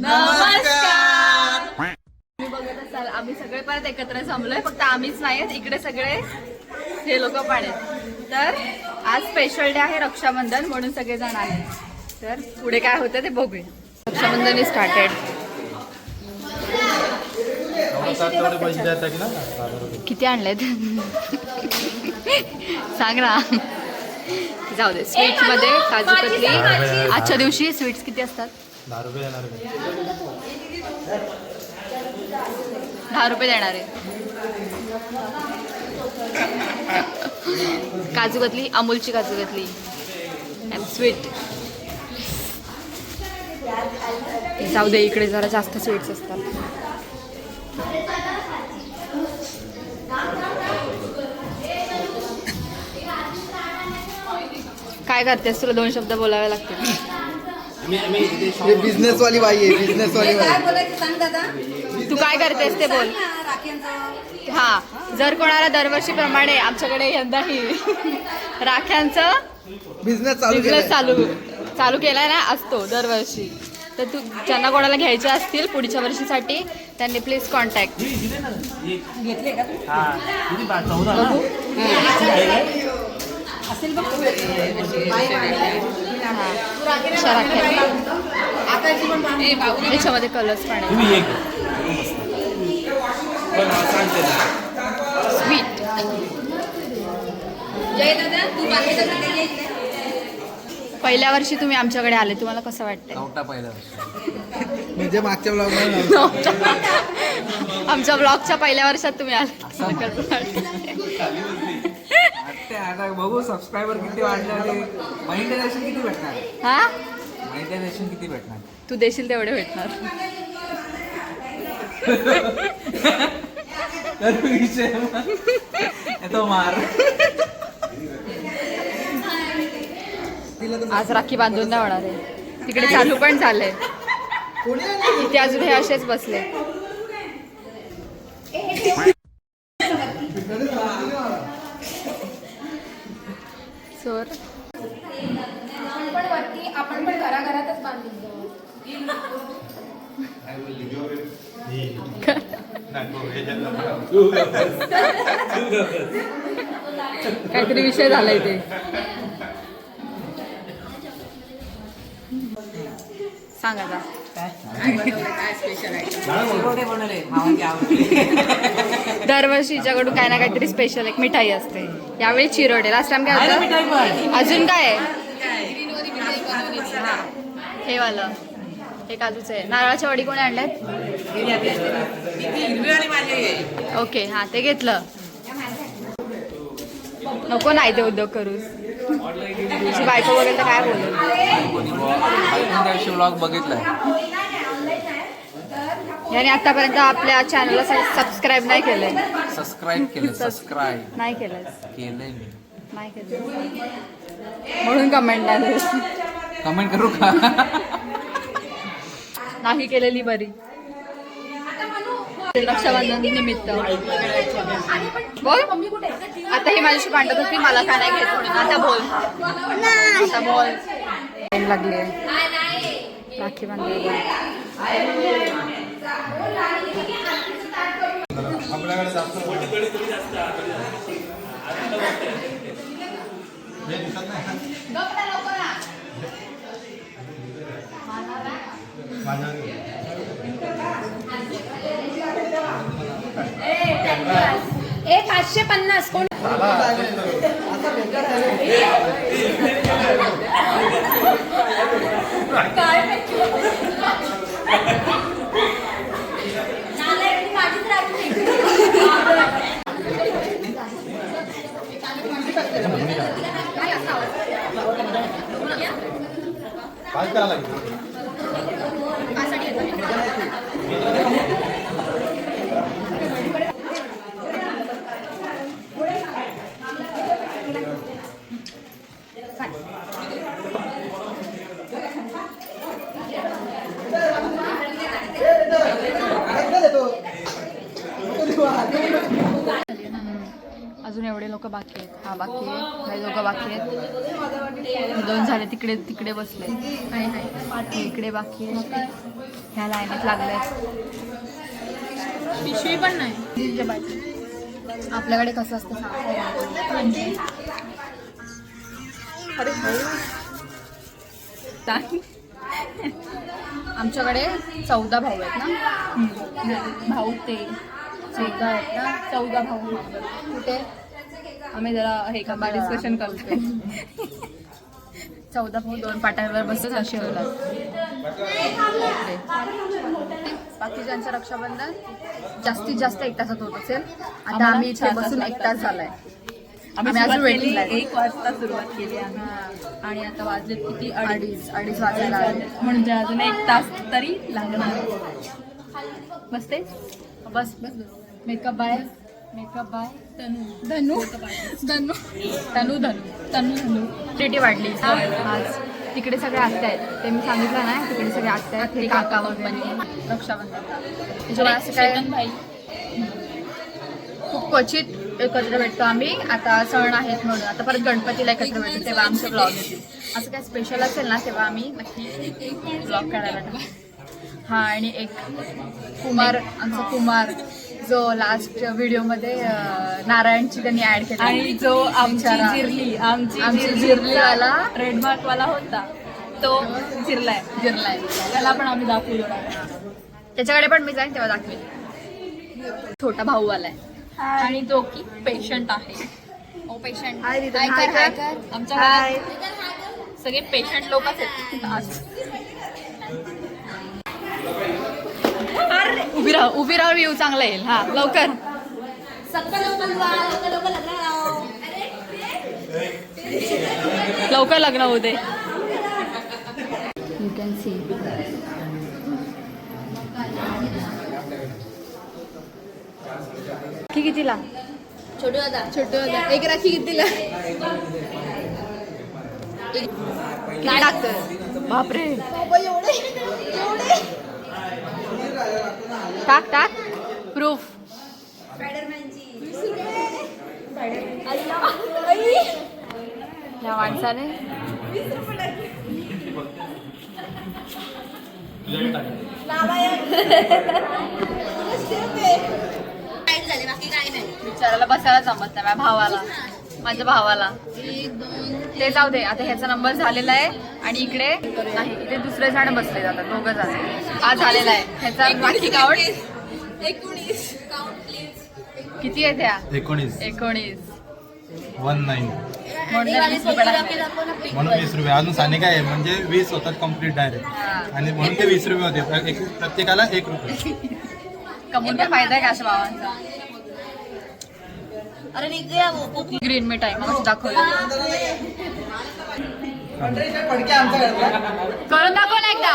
नमस्कार. तुम्ही बघत असाल आम्ही सगळे परत एकत्र जमलोय. फक्त आम्हीच नाहीत, इकडे सगळे हे लोक पण आहेत. तर आज स्पेशल डे आहे रक्षाबंधन, म्हणून सगळे जण आले. तर पुढे काय होतं ते बघूया. Raksha Bandhan is started. किती आणलेत सांग ना. जाऊ दे. स्वीट्स मध्ये काजू कतली. आजच्या दिवशी स्वीट्स किती असतात? 10 रुपये येणार. 10 रुपये देणार आहे. Kaju katli, अमूलची kaju katli and sweet. जाऊ दे, इकडे जरा जास्त स्वीट्स असतात. काय करतेस? तुला 2 शब्द बोलावे लागतील. बिझनेस वाली बाई आहे, बिझनेस वाली बाई. तू काय करतेस ते बोल. हा, जर कोणाला दरवर्षीप्रमाणे आमच्याकडे यंदाही राख्यांचं बिझनेस चालू केलाय ना असतो दरवर्षी. तर तू ज्यांना कोणाला घ्यायच्या असतील पुढच्या वर्षीसाठी त्यांनी प्लीज कॉन्टॅक्ट. घेतले का? असेल बघ. याच्यामध्ये कलर्स पण आहे. स्वीट. पहिल्या वर्षी तुम्ही आमच्याकडे आले, तुम्हाला कसं वाटतंय? पहिल्या वर्षी म्हणजे मागच्या ब्लॉग आमच्या ब्लॉगच्या पहिल्या वर्षात तुम्ही आले. बघू सबस्क्रायबर किती वाढले, मॉनिटायझेशन किती भेटणार. हा, मॉनिटायझेशन किती भेटणार? तू देशील तेवढे भेटणार. तो मार. आज राखी बांधून नाही होणार आहे. तिकडे चालू पण झालंय. इथे अजून हे असेच बसले. सोर आपण पण घराघरातच बांधून जाऊ. काहीतरी विषय झालाय ते. सांग आता. दरवर्षीच्याकडून काय ना काहीतरी स्पेशल एक मिठाई असते. यावेळी चिरोडे. लास्ट टाइम काय होतं? अजून काय आहे? हे वालं हे काजूचं आहे. नारळाच्या वडी कोणी आणल्यात? ओके, हा ते घेतलं. नको नाही ते उद्योग करूस. तुझी बायको वगैरे तर काय बोलत. ब्लॉग बघितलाय याने आतापर्यंत आपल्या चॅनलला सबस्क्राईब नाही केलंय. सबस्क्राईब नाही केलंय. नाही केलं म्हणून कमेंट नाही. कमेंट करू का? नाही केलेली बरी. रक्षाबंधन निमित्त बोल. आता ही माझ्याशी भांडत होती, मला का नाही घेत म्हणून. आता बोल. आता बोल. टाइम लागले राखी बांधायला. आपल्याकडे जास्त ए 550 कोण? काय करायला लागेल? अजून एवढे काही लोक बाकी आहेत. हा बाकी आहे, काही लोक बाकी आहेत. 2 झाले, तिकडे तिकडे बसले. इकडे बाकी आहे, ह्या लाईनीत लागले. पिशवी पण नाही. आपल्याकडे कसं असतं आमच्याकडे 14 भाऊ आहेत ना. भाऊ ते 14 आहेत ना. 14 भाऊ. कुठे आम्ही जरा हे का डिस्कशन करतोय. 14 भाऊ 2 पाट्यावर बसत असे होतात. बाकीच्यांचं रक्षाबंधन जास्तीत जास्त 1 तासात होत असेल. आता आम्ही इथे बसून 1 तास झालाय. आम्ही अजून वेटिंग 1 वाजता सुरुवात केली आम्ही. आणि आता वाजलेत किती? 2:30 वाजायला आले. म्हणजे अजून 1 तास तरी लागणार. बसते बस. मेकअप बाय तनू डेटी वाढली आज. तिकडे सगळे आत्या आहेत, ते मी सांगितलं ना. तिकडे सगळे आत्या आहेत, हे काका वगैरे रक्षाबंधनला. त्याच्यामुळे असं काय खूप क्वचित एकत्र भेटतो आम्ही. आता सण आहेत म्हणून. आता परत गणपतीला एकत्र भेटतो, तेव्हा आमचे ब्लॉग येतील. असं काय स्पेशल असेल ना तेव्हा आम्ही नक्की ब्लॉग करायला टाकू. हा, आणि एक आमचा कुमार जो लास्ट व्हिडिओमध्ये नारायणची त्यांनी ऍड केली, आणि जो आमची जिरलीवाला ट्रेडमार्क वाला होता तो जिरलाय. त्याला पण आम्ही दाखवलो. त्याच्याकडे पण मी जाईन तेव्हा दाखवेन. छोटा भाऊ आलाय आणि तो की पेशंट आहे. पेशंट. आमच्या घरात सगळे पेशंट लोकच आहेत आज. उभी राहून येऊ, चांगला येईल. हा, लवकर लग्न होऊ दे. You can see. कितीला? छोटू दादा. एक राखी कितीला? किती टाकतोय? बापरे. टाक प्रूफ. या माणसाने विचारायला बसायला जमत नाही माझ्या भावाला. ते जाऊ दे. आता ह्याचा नंबर झालेला आहे आणि इकडे नाही, इथे दुसरे जण बसले जातात, 2 जण. हा झालेला आहे ह्याचा. बाकी काउंट 19. किती आहे त्या? 19. 19 म्हणून 20 रुपये लागले. म्हणून 20 रुपये. अजून साने काय आहे म्हणजे 20 होतात कम्प्लीट डायरेक्ट. आणि म्हणून ते 20 रुपये होते. प्रत्येकाला 1 रुपये. कमवून काय फायदा आहे का अशा भावांचा? ग्रीन मीठ आहे मग दाखवलं. करून दाखव ना एकदा.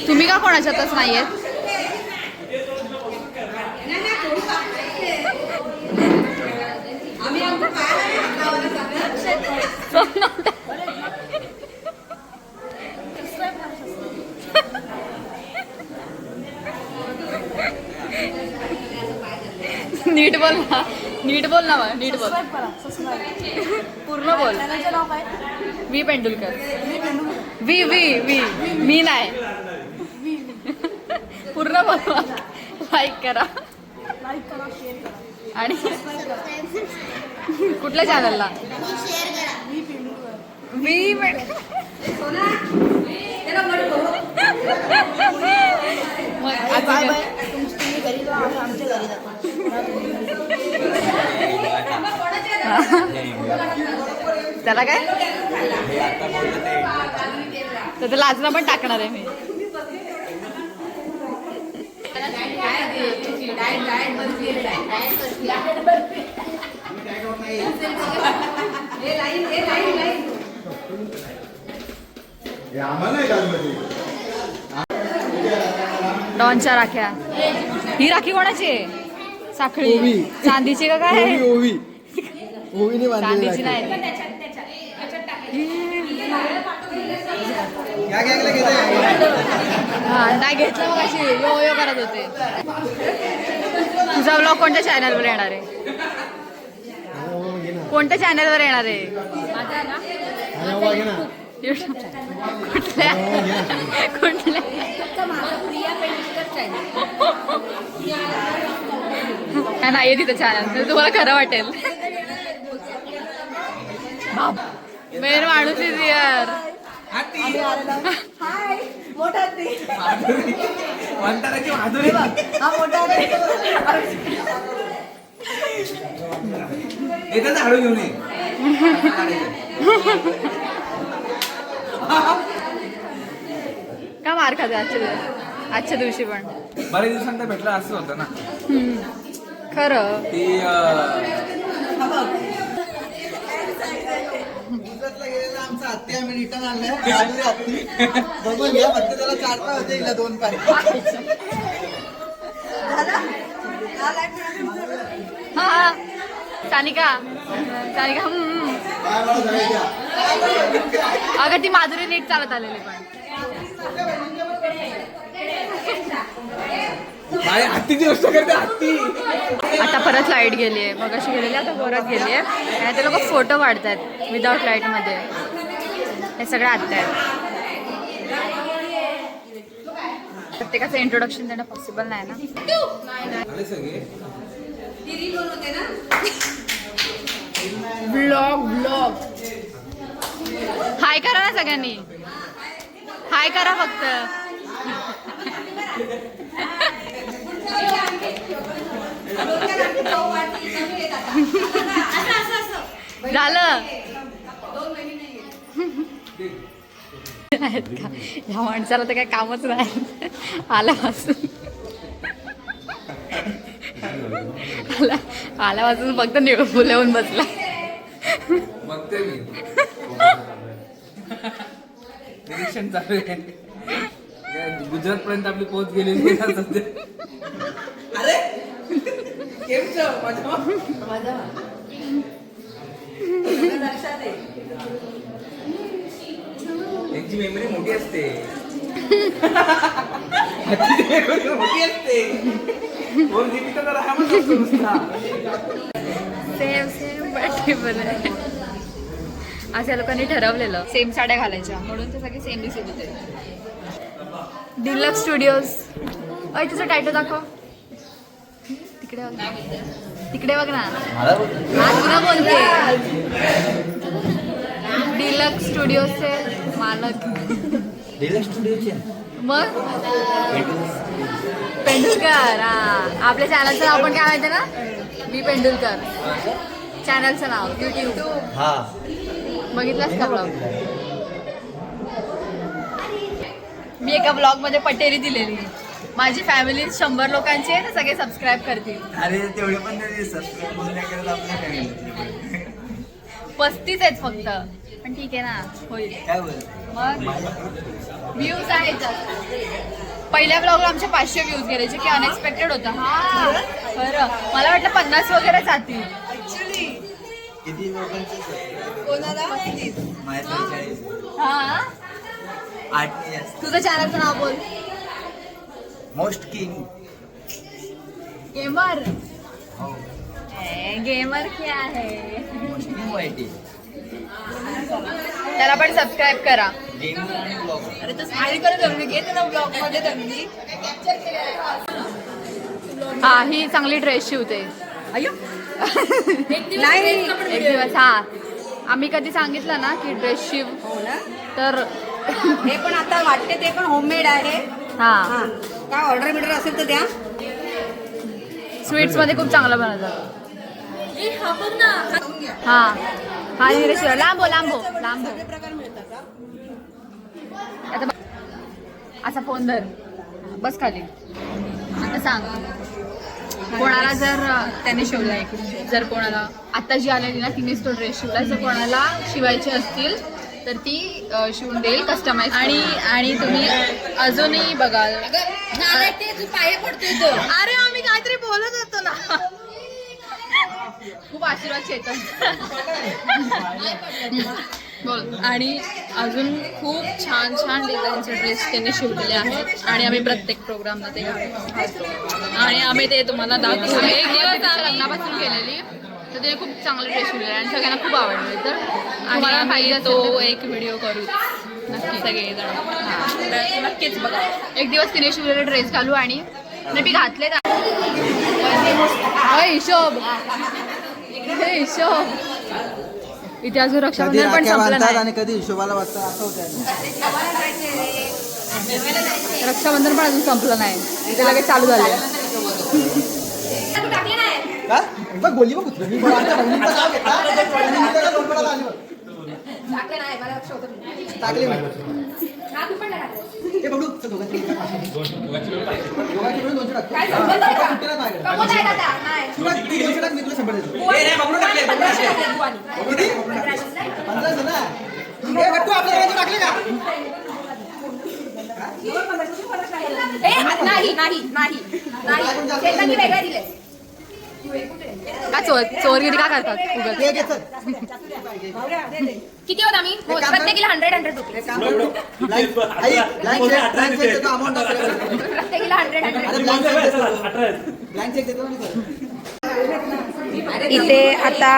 तुम्ही का कोणाच्यातच नाहीयेत? नीट बोल ना. पूर्ण बोल. वी पेंडुलकर. वी मी नाही. पूर्ण बोल. लाईक करा आणि कुठल्या चॅनलला? वी त्याला काय तर लाजणं पण टाकणार आहे मी. डॉनच्या राख्या. ही राखी कोणाची आहे? साखळी चांदीची का काय? चांदीची नाही. हा नाही घेतलं मग अशी यो यो करत होते. तुझा ब्लॉग कोणत्या चॅनलवर येणार आहे? कोणत्या चॅनलवर येणार आहे? माझा ना कुठल्या कुठल्या प्रिया पेंटर चॅनल. नाहीये तिथं चॅनल तर तुम्हाला खरं वाटेल. मेन माणूस इज यार. झाडू घेऊन ये. का मार खाते आजच्या दिवशी पण? बऱ्याच दिवसांत भेटला असं होतं ना खरं. ती आमचा हत्ती आम्ही रिटर्न आणलाय. बघून घ्या फक्त त्याला 4 पाय होते, हिला 2 पाय. हा सानिका सानिका अगं ती माधुरी नीट चालत आलेली पण. हत्तीची गोष्ट करते. हत्ती आता परत लाईट गेली आहे. मग अशी गेलेली आता परत गेली आहे. आणि ते लोक फोटो काढतात विदाउट लाईटमध्ये. हे सगळं आत्ता आहेत. प्रत्येकाचं इंट्रोडक्शन देणं पॉसिबल नाही ना. आले सगळे. ब्लॉग हाय करा ना सगळ्यांनी. हाय करा फक्त. झालं. ह्या माणसाला तर काही कामच नाही. आल्यापासून फक्त फुलवून बसला. बघते मी. निरीक्षण चालू आहे. गुजरात पर्यंत आपली पोहोच गेलेली आहे सध्या. त्यांची मेमरी मोठी असते. मोठी असते. 4 GB तर राहायलाच असतो नुसता. सेम बॅटरी पण आहे. अशा लोकांनी ठरवलेलं सेम साड्या घालायच्या म्हणून ते सगळे सेम दिसत होते. Deluxe studios. अय तुझं टायटल दाखव. तिकडे बघ. तिकडे बघ ना. हा तुला बोलते. डिलक्स स्टुडिओजचे मालक. मग पेंडुलकर. हा आपल्या चॅनलचं नाव पण काय माहिती ना? मी पेंडुलकर. चॅनलचं नाव युट्यूब. बघितलास का ब्लॉग? मी एका ब्लॉग मध्ये पटेरी दिलेली. माझी फॅमिली 100 लोकांची आहे, तर सगळे सबस्क्राईब करतील. अरे तेवढे पण नाही सबस्क्राईब नाही करत आपल्या फॅमिली. 35 आहेत फक्त. पण ठीक आहे ना, होईल. काय बोल मग व्ह्यूज आहेत जास्त. पहिल्या ब्लॉगला आमचे 500 व्ह्यूज गेले, जे की अनएक्सपेक्टेड होतं. हा खरं मला वाटलं 50 वगैरे जातील. किती लोकांचे हा 8 जास्त. तुझं चॅनलचं नाव बोल. Most king. गेमर. गेमर क्या है? Most king YT. त्याला पण सबस्क्राईब करा. गेमिंग आणि ब्लॉग. अरे तो स्माइल करत होती, घेते ना ब्लॉग मध्ये त्यांनी. हा ही चांगली ड्रेस शिवते. अय्यो नाही एक दिवस. हा आम्ही कधी सांगितलं ना की ड्रेस शिव तर हे पण आता वाटते ते पण होममेड आहे. हा काय ऑर्डर बिर्डर असेल तर द्या. स्वीट्स मध्ये खूप चांगलं बनवतात. हा हा ड्रेस शिव. लांबो लांबो लांबो. आता असा फोन धर. बस खाली. आता सांग कोणाला जर त्याने शिवलाय, जर कोणाला आता जी आलेली ना तिनेच तो ड्रेस शिवलाय, जर कोणाला शिवायचे असतील तर ती शिवून देईल कस्टमाइज. आणि तुम्ही अजूनही बघाल. पाया पडतोय तो. अरे आम्ही काहीतरी बोलत होतो ना. खूप आशीर्वाद चेतन. आणि अजून खूप छान छान डिझाईनचे ड्रेस त्यांनी शिवलेले आहेत आणि आम्ही प्रत्येक प्रोग्रामला ते घालतो आणि आम्ही ते तुम्हाला दाखवू. एक दिवस लग्नापासून केलेली तर ते खूप चांगले ड्रेस शिवलेले आणि सगळ्यांना खूप आवडले. तर आणि आम्ही तो एक व्हिडिओ करू नक्की सगळेजण. तर नक्कीच बघा. एक दिवस तिने शिवलेले ड्रेस घालू आणि मी घातले हिशोब हिशोब. इथे अजून रक्षाबंधन पण संपलं नाही आणि कधी हिशोबाला वाटतं असं होतं. रक्षाबंधन पण अजून संपलं नाही. इथे लगेच चालू झाले. का? बघ बोलली बघ कुठलं. मी आमच्या बहिणीचं नाव घेतलं. आणि मी त्याला दोन वेळा आली बघ. टाकले मी. हे बघू दोघांची दोघांची मिळून 200 टाक. सुट्टीला नाही. तुला किती 200 टाक मी तुला 100 देतो. किती? 15 ना. हे गट्टू आपल्या घराचे टाकले का? का चोरगिरी का करतात उगाच? हे घे चल. किती होत आम्ही प्रत्येकीला 100 रुपये. एक काम कर. लाईन चेक देतो अमाऊंट आपल्याकडे. प्रत्येकीला 100 अरे ब्लँक चेक देतो. ब्लँक चेक देतो ना मी. इथे आता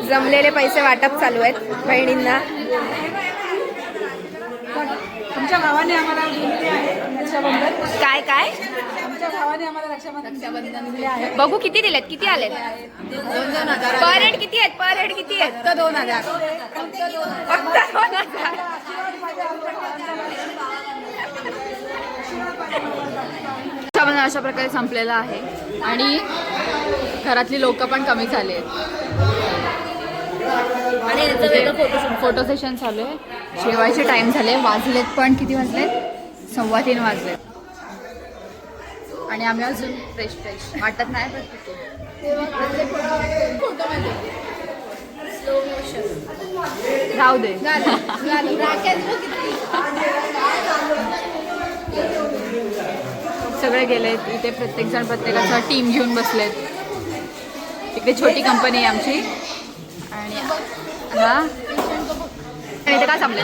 जमलेले पैसे वाटप चालू आहेत बहिणींना. तुमच्या भावाने आम्हाला दिलेले आहे रक्षाबंधन. काय काय आमच्या भावाने आम्हाला रक्षाबंधन दिले आहे. बघू किती दिलेत, किती आलेत? 2,000 पर हेड किती आहेत? पर हेड किती आहेत? फक्त 2,000. फक्त 2,000. रक्षाबंधन अशा प्रकारे संपलेलं आहे आणि घरातली लोक पण कमी झाली आहेत. आणि याचं वेगळं फोटोशूट. फोटो सेशन चालू आहे. जेवायचे टाइम झाले. वाजलेत पण किती वाजलेत? 3:15 वाजलेत आणि आम्ही अजून फ्रेश वाटत नाही. पण राहू दे. सगळे गेलेत. इथे प्रत्येक जण प्रत्येकाचा टीम घेऊन बसलेत. इकडे छोटी कंपनी आहे आमची आणि हा आणि इथे काय थांबले?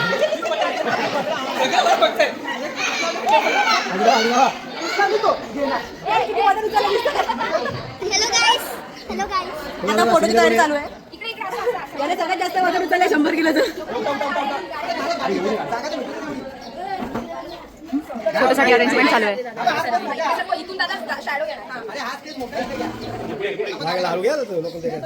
आता फोटो तयारी चालू आहे. याने सगळ्यात जास्त वजन उचलले 100 किलोचं. फोटोसाठी अरेंजमेंट चालू आहे. इथून दादा शॅडो घेणार. लालू घ्या तो लोक त्याच्यात.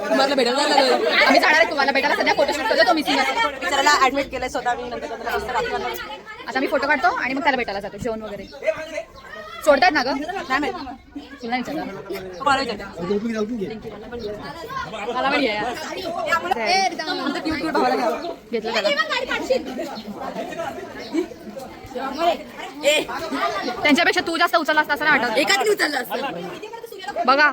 तुम्हाला भेटायला आम्ही जाणार आहे. तुम्हाला भेटायला सध्या फोटोशूट करतो. तो मिसिंग बिचाराला ऍडमिट केलंय स्वतः मी. नंतर आता मी फोटो काढतो आणि मग त्याला भेटायला जातो. जेवण वगैरे सोडतात ना ग? नाही माहिती. तुला विचारलं. मला पण घे यार. घेतलं त्याला. त्यांच्यापेक्षा तू जास्त उचलला असता असं नाही वाटत. एकाच उचलला असतं बघा.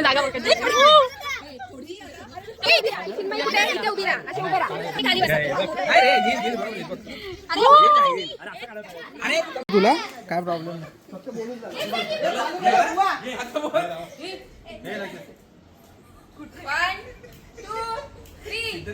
जागा बघ. तुला काय प्रॉब्लेम? One, 2, 3.